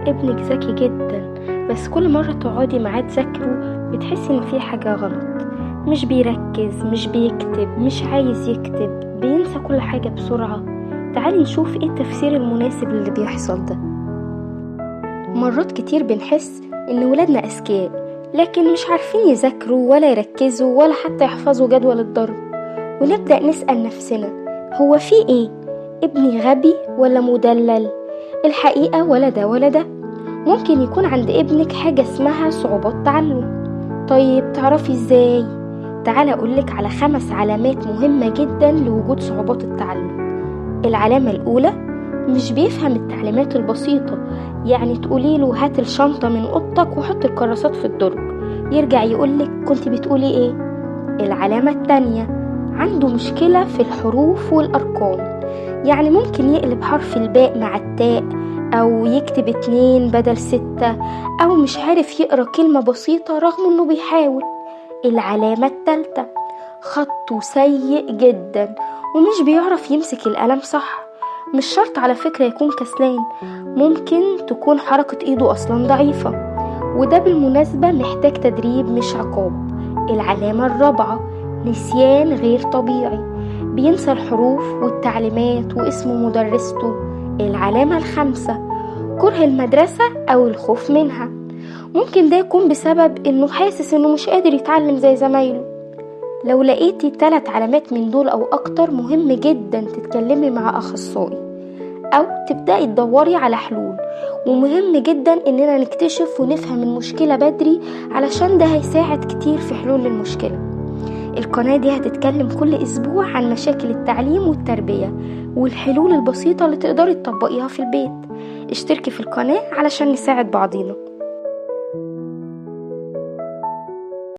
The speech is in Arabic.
ابنك ذكي جدا، بس كل مرة تقعدي معاه تذاكره بتحسي ان في حاجة غلط. مش بيركز، مش بيكتب، مش عايز يكتب، بينسى كل حاجة بسرعة. تعالي نشوف ايه التفسير المناسب للي بيحصل ده. مرات كتير بنحس ان ولادنا اذكياء، لكن مش عارفين يذاكروا ولا يركزوا ولا حتى يحفظوا جدول الضرب. ونبدأ نسأل نفسنا، هو في ايه؟ ابني غبي ولا مدلل؟ الحقيقة ولا ده ولا ده. ممكن يكون عند ابنك حاجة اسمها صعوبات تعلم. طيب تعرفي ازاي؟ تعالى اقولك على 5 علامات مهمة جدا لوجود صعوبات التعلم. العلامة الاولى، مش بيفهم التعليمات البسيطة. يعني تقوليله هات الشنطة من اوضتك وحط الكراسات في الدرج، يرجع يقولك كنت بتقولي ايه؟ العلامة التانية، عنده مشكلة في الحروف والارقام. يعني ممكن يقلب حرف الباء مع التاء، أو يكتب 2 بدل 6، أو مش عارف يقرأ كلمة بسيطة رغم أنه بيحاول. العلامة التالتة، خطه سيء جدا ومش بيعرف يمسك القلم صح. مش شرط على فكرة يكون كسلان، ممكن تكون حركة إيده أصلا ضعيفة، وده بالمناسبة محتاج تدريب مش عقاب. العلامة الرابعة، نسيان غير طبيعي، بينسى الحروف والتعليمات واسم مدرسته. العلامة الخامسة، كره المدرسة أو الخوف منها. ممكن ده يكون بسبب إنه حاسس إنه مش قادر يتعلم زي زمايله. لو لقيتي 3 علامات من دول أو أكتر، مهم جدا تتكلمي مع أخصائي أو تبدأي تدوري على حلول. ومهم جدا إننا نكتشف ونفهم المشكلة بدري، علشان ده هيساعد كتير في حلول المشكلة. القناة دي هتتكلم كل أسبوع عن مشاكل التعليم والتربية والحلول البسيطة اللي تقدري تطبقيها في البيت. اشتركي في القناة علشان نساعد بعضينا.